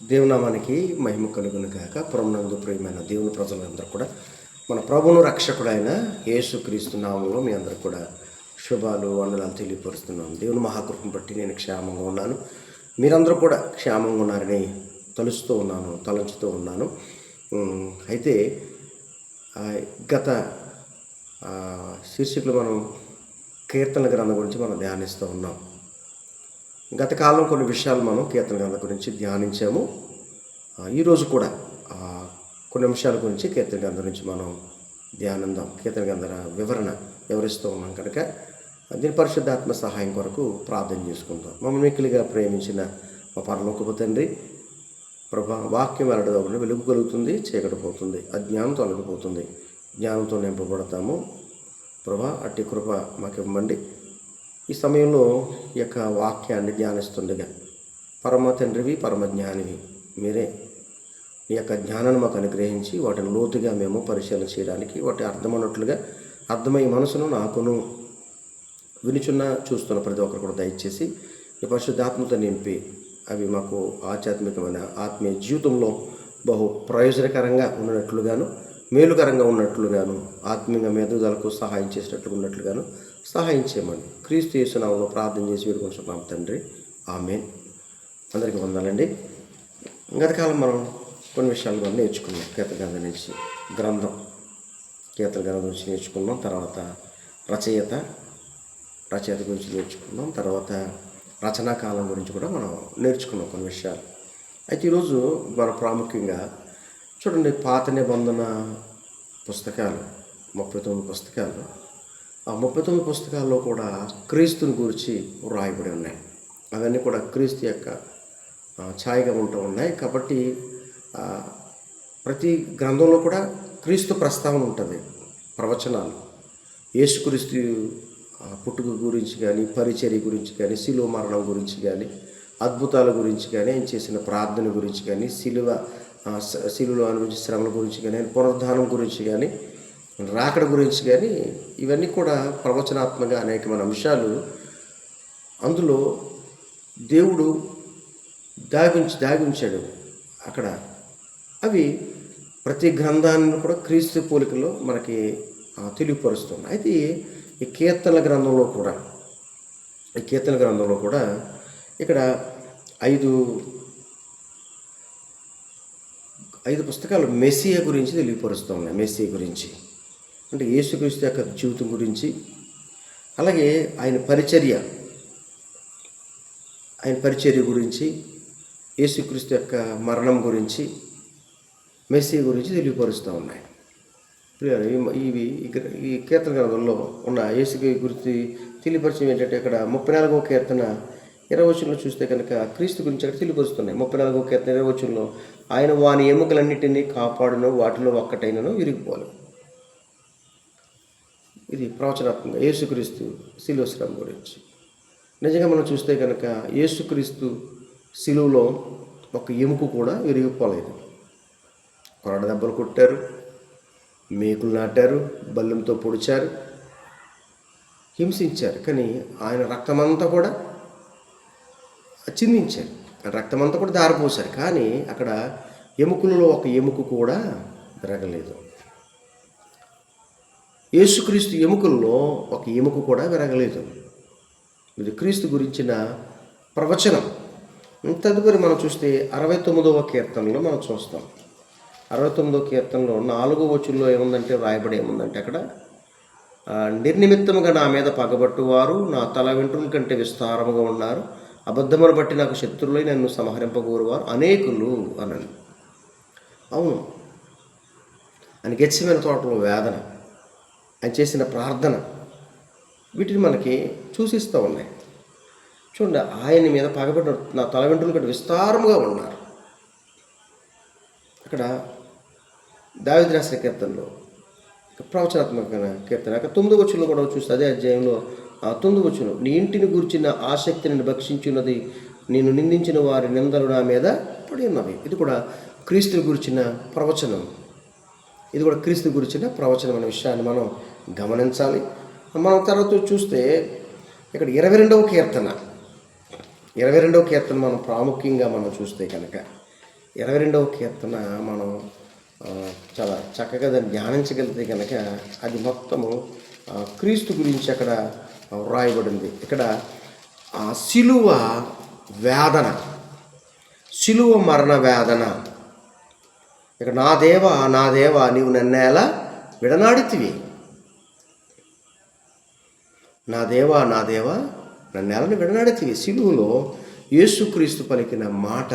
దేవునామానికి మహిమ కలుగును గాక. పురమునందు ప్రియమైన దేవుని ప్రజలందరూ కూడా మన ప్రభువును రక్షకుడైన యేసుక్రీస్తు నామంలో మీ అందరూ కూడా శుభాలు వందనాలు తెలియపరుస్తున్నాను. దేవుని మహాకృపను బట్టి నేను క్షేమంగా ఉన్నాను, మీరందరూ కూడా క్షేమంగా ఉన్నారని తలంచుతూ ఉన్నాను. అయితే గత శీర్షికలు మనం కీర్తన గ్రంథం గురించి మనం ధ్యానిస్తూ ఉన్నాం. గత కాలం కొన్ని విషయాలు మనం కీర్తన గ్రంథం గురించి ధ్యానించాము. ఈరోజు కూడా కొన్ని అంశాల గురించి కీర్తన గ్రంథం గురించి మనం ధ్యానిద్దాం. కీర్తన గ్రంథ వివరిస్తూ ఉన్నాం కనుక దీని పరిశుద్ధాత్మ సహాయం కొరకు ప్రార్థన చేసుకుందాం. మమ్మల్ని మిక్కిలిగా ప్రేమించిన మా పరలోకపు తండ్రి, ప్రభా, వాక్యం వెల్లడదొకటి వెలుగు కలుగుతుంది, చీకటి పోతుంది, అజ్ఞానం తొలగిపోతుంది, జ్ఞానంతో నింపబడతాము. ప్రభా, అట్టి కృప మాకు ఇవ్వండి. ఈ సమయంలో ఈ యొక్క వాక్యాన్ని ధ్యానిస్తుండగా పరమ తండ్రివి, పరమ జ్ఞానివి మీరే. ఈ యొక్క జ్ఞానాన్ని మాకు అనుగ్రహించి వాటిని లోతుగా మేము పరిశీలన చేయడానికి, వాటి అర్థమైనట్లుగా అర్థమయ్యే మనసును నాకును వినుచున్న చూస్తున్న ప్రతి ఒక్కరు కూడా దయచేసి ఈ పరిశుద్ధాత్మతో నింపి అవి మాకు ఆధ్యాత్మికమైన ఆత్మీయ జీవితంలో బహు ప్రయోజనకరంగా ఉన్నట్లుగాను, మేలుకరంగా ఉన్నట్లుగాను, ఆత్మీయంగా మెదుగుదలకు సహాయం చేసినట్లుగా ఉన్నట్లుగాను సహాయం చేయమని క్రీస్తు యేసు నామములో ప్రార్థన చేసి వేడుకుంటున్నాం తండ్రి, ఆమేన్. అందరికీ వందనాలండి. గతకాలం మనం కొన్ని విషయాలు మనం నేర్చుకున్నాం. కీర్తన గ్రంథం నుంచి నేర్చుకున్నాం. తర్వాత రచయిత గురించి నేర్చుకున్నాం. తర్వాత రచనాకాలం గురించి కూడా మనం నేర్చుకున్నాం కొన్ని విషయాలు. అయితే ఈరోజు మన ప్రాముఖ్యంగా చూడండి, పాత నిబంధన పుస్తకాలు 39 పుస్తకాలు. ఆ 39 పుస్తకాల్లో కూడా క్రీస్తుని గురించి వ్రాయబడి ఉన్నాయి. అవన్నీ కూడా క్రీస్తు యొక్క ఛాయగా ఉంటూ ఉన్నాయి. కాబట్టి ప్రతి గ్రంథంలో కూడా క్రీస్తు ప్రస్తావన ఉంటుంది. ప్రవచనాలు యేసుక్రీస్తు పుట్టుక గురించి కానీ, పరిచర్య గురించి కానీ, శిలువ మరణం గురించి కానీ, అద్భుతాల గురించి కానీ, ఆయన చేసిన ప్రార్థన గురించి కానీ, శిలువలో అనుభవించిన శ్రమల గురించి కానీ, ఆయన పునరుద్ధానం గురించి కానీ, రాకడ గురించి కానీ, ఇవన్నీ కూడా ప్రవచనాత్మకంగా అనేకమైన అంశాలు అందులో దేవుడు దాగి ఉంచాడు అక్కడ. అవి ప్రతి గ్రంథాన్ని కూడా క్రీస్తు పోలికలో మనకి తెలియపరుస్తున్నాయి. అయితే ఈ కీర్తన గ్రంథంలో కూడా ఇక్కడ ఐదు పుస్తకాలు మెస్సియా గురించి తెలియపరుస్తూ ఉన్నాయి. మెస్సియా గురించి అంటే యేసుక్రీస్తు యొక్క జీవితం గురించి, అలాగే ఆయన పరిచర్య గురించి, యేసుక్రీస్తు యొక్క మరణం గురించి, మెస్సియా గురించి తెలియపరుస్తూ ఉన్నాయి. ఈ కీర్తన గ్రంథంలో ఉన్న యేసు గురించి తెలియపరిచయం ఏంటంటే, ఇక్కడ 34వ కీర్తన 20వ వచనంలో చూస్తే కనుక క్రీస్తు గురించి అక్కడ తెలియపరుస్తున్నాయి. 34వ కీర్తన 20వ వచనంలో, ఆయన వాని ఎముకలన్నిటినీ కాపాడును, వాటిలో ఒక్కటైనను విరిగిపోను. ఇది ప్రవచనాత్మకంగా యేసుక్రీస్తు శిలువ శ్రమ గురించి. నిజంగా మనం చూస్తే కనుక యేసుక్రీస్తు శిలువలో ఒక ఎముక కూడా విరిగిపోలేదు. కొరడ దెబ్బలు కొట్టారు, మేకులు నాటారు, బల్లెంతో పొడిచారు, హింసించారు, కానీ ఆయన రక్తమంతా కూడా చిందించారు, రక్తమంతా కూడా దారిపోసారు. కానీ అక్కడ ఎముకలలో ఒక ఎముక కూడా విరగలేదు. యేసుక్రీస్తు ఎముకల్లో ఒక ఎముక కూడా విరగలేదు. ఇది క్రీస్తు గురించిన ప్రవచనం. తదుపరి మనం చూస్తే 69వ కీర్తనలో మనం చూస్తాం. 69వ కీర్తనలో 4వ వచనంలో ఏముందంటే, రాయబడి ఏముందంటే అక్కడ, నిర్నిమిత్తముగా నా మీద పగబట్టువారు నా తల వెంట్రుల కంటే విస్తారముగా ఉన్నారు, అబద్ధమును బట్టి నాకు శత్రువులై నన్ను సంహరింపగోరువారు అనేకులు అనండి. అవును, ఆయన గెత్సేమనే తోటలో వేదన, ఆయన చేసిన ప్రార్థన, వీటిని మనకి సూచిస్తూ ఉన్నాయి. చూడండి, ఆయన మీద పగబట్టిన నా తల వెంట్రుల కంటే విస్తారముగా ఉన్నారు. అక్కడ దావీదు రాసిన కీర్తనలో ప్రవచనాత్మకమైన కీర్తన 9వ వచనంలో కూడా చూస్తే, అదే అధ్యాయంలో 9వ వచనం, నీ ఇంటిని గురించిన ఆసక్తిని భక్షించున్నది, నేను నిందించిన వారి నిందలు నా మీద పడి ఉన్నవి. ఇది కూడా క్రీస్తు గురించిన ప్రవచనం. అనే విషయాన్ని మనం గమనించాలి. మనం తర్వాత చూస్తే ఇక్కడ 22వ కీర్తన మనం ప్రాముఖ్యంగా మనం చూస్తే కనుక 22వ కీర్తన మనం చాలా చక్కగా దాన్ని ధ్యానించగలిగితే కనుక అది మొత్తము క్రీస్తు గురించి అక్కడ వ్రాయబడింది. ఇక్కడ శిలువ వేదన, శిలువ మరణ వేదన. ఇక నా దేవా నీవు నన్నేలా విడనాడితివి, నా దేవా నన్నేలను విడనాడితివి. శిలువలో యేసుక్రీస్తు పలికిన మాట,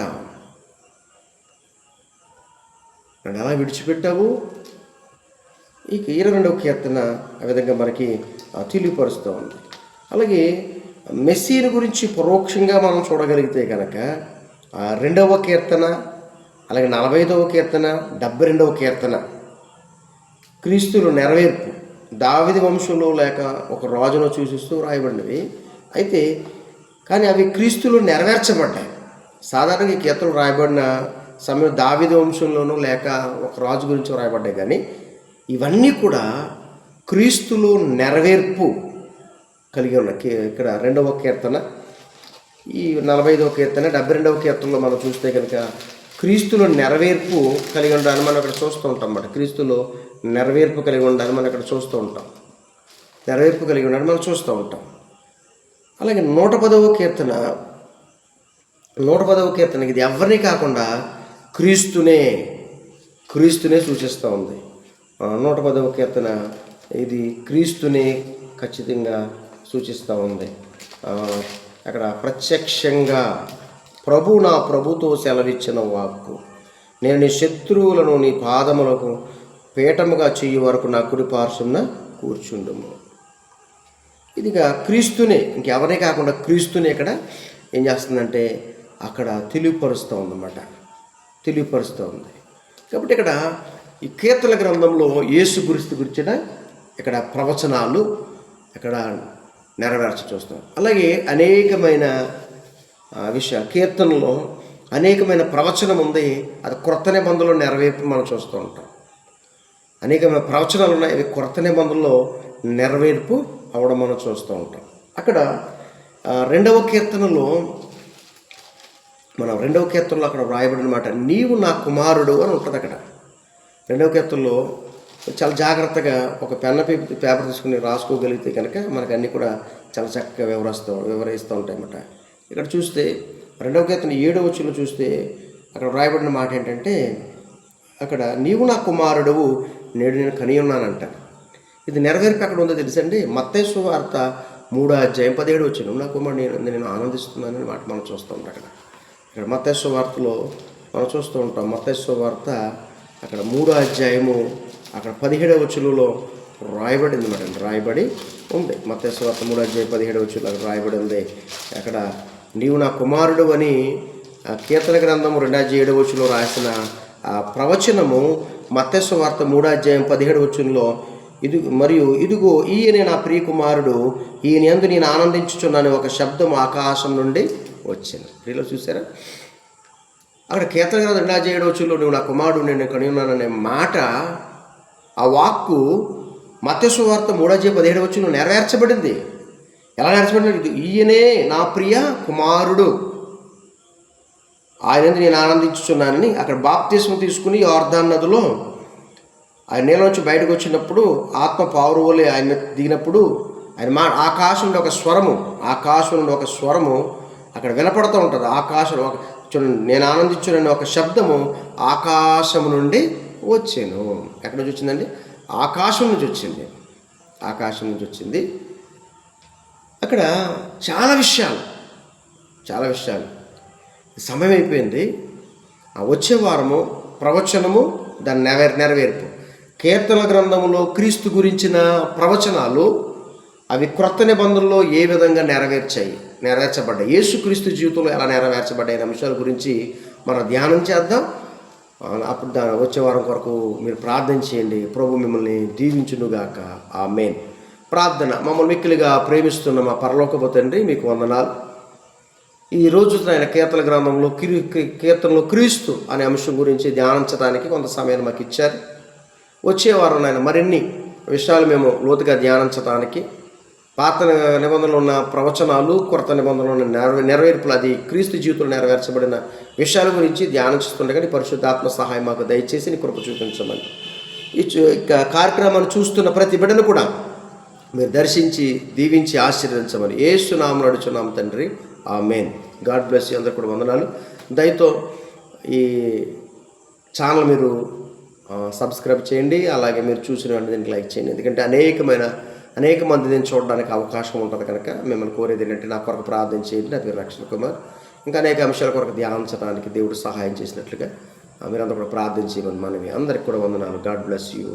నన్ను ఎలా విడిచిపెట్టావు. ఇక 22వ కీర్తన ఆ విధంగా మనకి తెలియపరుస్తూ ఉంది. అలాగే మెస్సీని గురించి పరోక్షంగా మనం చూడగలిగితే కనుక 2వ కీర్తన, అలాగే 45వ కీర్తన, 72వ కీర్తన క్రీస్తులో నెరవేర్పు, దావీదు వంశంలో లేక ఒక రాజును సూచిస్తూ రాయబడినవి. అయితే కానీ అవి క్రీస్తులో నెరవేర్చబడ్డాయి. సాధారణంగా ఈ కీర్తనలు రాయబడిన సమయం దావీదు వంశంలోనూ లేక ఒక రాజు గురించి రాయబడ్డాయి. కానీ ఇవన్నీ కూడా క్రీస్తులో నెరవేర్పు కలిగి ఉన్నాయి. ఇక్కడ 2వ కీర్తన, ఈ 45వ కీర్తన, 72వ కీర్తనలో మనం చూస్తే కనుక క్రీస్తులో నెరవేర్పు కలిగి ఉండాలని మనం అక్కడ చూస్తూ ఉంటాం అన్నమాట. క్రీస్తులో నెరవేర్పు కలిగి ఉండాలని మనం అక్కడ చూస్తూ ఉంటాం. నెరవేర్పు కలిగి ఉండాలని మనం చూస్తూ ఉంటాం. అలాగే 110వ కీర్తన, 110వ కీర్తన ఇది ఎవరిని కాకుండా క్రీస్తునే సూచిస్తూ ఉంది. 110వ కీర్తన ఇది క్రీస్తునే ఖచ్చితంగా సూచిస్తూ ఉంది. అక్కడ ప్రత్యక్షంగా నా ప్రభుతో సెలవిచ్చిన వాక్కు, నేను నీ శత్రువులను నీ పాదములకు పీఠముగా చెయ్యి వరకు నా కుడి పార్శ్వమున కూర్చుండుము. ఇదిగా క్రీస్తునే, ఇంకెవరిని కాకుండా క్రీస్తుని ఇక్కడ ఏం చేస్తుందంటే అక్కడ తెలియపరుస్తూ ఉందన్నమాట, తెలియపరుస్తూ ఉంది. కాబట్టి ఇక్కడ ఈ కీర్తన గ్రంథంలో యేసు గురించిన ఇక్కడ ప్రవచనాలు ఇక్కడ నెరవేర్చ చూస్తాం. అలాగే అనేకమైన విషయాలు కీర్తనలో అనేకమైన ప్రవచనం ఉంది. అది క్రొత్త నిబంధనలో నెరవేర్పు మనం చూస్తూ ఉంటాం. అనేకమైన ప్రవచనాలు ఉన్నాయి, అవి క్రొత్త నిబంధనలో నెరవేర్పు అవడం మనం చూస్తూ ఉంటాం. అక్కడ 2వ కీర్తనలో అక్కడ వ్రాయబడిన మాట నీవు నా కుమారుడు అని ఉంటుంది. అక్కడ 2వ కీర్తనలో చాలా జాగ్రత్తగా ఒక పేపర్ తీసుకుని రాసుకోగలిగితే కనుక మనకు అన్నీ కూడా చాలా చక్కగా వివరిస్తూ ఉంటాయి అన్నమాట. ఇక్కడ చూస్తే 2వ కీర్తన 7వ వచనంలో చూస్తే అక్కడ వ్రాయబడిన మాట ఏంటంటే అక్కడ నీవు నా కుమారుడువు నేడు నేను కని ఉన్నానంట. ఇది నెరవేర్పు ఎక్కడ ఉందో తెలుసండి. మత్తయి సువార్త 3వ అధ్యాయం 17వ వచనం, నా కుమారుడు నేను ఆనందిస్తున్నానని మాట మనం చూస్తూ ఉంటాం. ఇక్కడ మత్తయి సువార్తలో మనం చూస్తూ ఉంటాం. మత్తయి సువార్త అక్కడ 3వ అధ్యాయము అక్కడ 17వ వచనంలో రాయబడింది మాట, రాయబడి ఉంది. మత్తయి సువార్త 3వ అధ్యాయం 17వ వచనంలో అక్కడ రాయబడి ఉంది. అక్కడ నీవు నా కుమారుడు అని కీర్తన గ్రంథము 2వ అధ్యాయం 7వ వచనంలో రాసిన ఆ ప్రవచనము మత్తయి సువార్త 3వ అధ్యాయం 17వ వచనంలో ఇదిగో ఈయనే నా ప్రియ కుమారుడు, ఈయన యందు నేను ఆనందించుచున్నాను ఒక శబ్దం ఆకాశం నుండి వచ్చింది. ప్రియులో చూసారా, అక్కడ కీర్తన గ్రంథం 2వ అధ్యాయం 7వ వచనంలో నువ్వు నా కుమారుడు నేను కని ఉన్నాననే మాట, ఆ వాక్కు మత్తయి సువార్త 3వ అధ్యాయం 17వ వచనంలో నెరవేర్చబడింది. ఎలా నెరవేర్చబడింది? ఈయనే నా ప్రియ కుమారుడు, ఆయన నేను ఆనందించుచున్నానని. అక్కడ బాప్తిస్మం తీసుకుని యోర్దాను నదిలో ఆయన నీళ్ళ నుంచి బయటకు వచ్చినప్పుడు ఆత్మ పావురువలే ఆయన దిగినప్పుడు ఆయన ఆకాశం నుండి ఒక స్వరము అక్కడ వినపడుతూ ఉంటుంది. ఆకాశం చూడండి, నేను ఆనందించునని ఒక శబ్దము ఆకాశం నుండి వచ్చాను. ఎక్కడి నుంచి వచ్చిందండి? ఆకాశం నుంచి వచ్చింది. అక్కడ చాలా విషయాలు సమయం అయిపోయింది. వచ్చే వారము ప్రవచనము, దాని నెరవేర్పు. కీర్తన గ్రంథంలో క్రీస్తు గురించిన ప్రవచనాలు అవి క్రొత్త నిబంధనలో ఏ విధంగా నెరవేర్చబడ్డాయి, యేసుక్రీస్తు జీవితంలో ఎలా నెరవేర్చబడ్డాయి అనే అంశాల గురించి మనం ధ్యానం చేద్దాం. అప్పుడు వచ్చే వారం కొరకు మీరు ప్రార్థన చేయండి. ప్రభు మిమ్మల్ని దీవించునుగాక. ఆమేన్. ప్రార్థన. మమ్మల్ని మిక్కిలిగా ప్రేమిస్తున్న మా పరలోకపు తండ్రి, మీకు వందనాలు. ఈరోజు ఆయన కీర్తన గ్రంథంలో కీర్తనలో క్రీస్తు అనే అంశం గురించి ధ్యానించడానికి కొంత సమయాన్ని మాకు ఇచ్చారు. వచ్చే వారం ఆయన మరిన్ని విషయాలు మేము లోతుగా ధ్యానించడానికి పాత నిబంధనలో ఉన్న ప్రవచనాలు, కొత్త నిబంధనలో ఉన్న నెరవేర్పులు, అది క్రీస్తు జీవితంలో నెరవేర్చబడిన విషయాల గురించి ధ్యానిస్తుండగా నీ పరిశుద్ధాత్మ సహాయం మాకు దయచేసి నీ కృప చూపించమని ఈ కార్యక్రమాన్ని చూస్తున్న ప్రతి బిడ్డను కూడా మీరు దర్శించి దీవించి ఆశీర్వదించమని యేసు నామములో అడుగుచున్నాము తండ్రి, ఆమేన్. God bless you. అందరూ కూడా వందనాలు. దయతో ఈ ఛానల్ మీరు సబ్స్క్రైబ్ చేయండి. అలాగే మీరు చూసిన వెంటనే దీనికి లైక్ చేయండి. ఎందుకంటే అనేక మంది దీన్ని చూడడానికి అవకాశం ఉంటుంది కనుక మిమ్మల్ని కోరేది ఏంటంటే నా కొరకు ప్రార్థన చేయండి. నా పేరు రక్షణ కుమార్. ఇంకా అనేక అంశాల కొరకు ధ్యానించడానికి దేవుడు సహాయం చేసినట్లుగా మీరందరూ కూడా ప్రార్థన చేయమని మనవి. అందరికి కూడా వందనాలు. God bless you.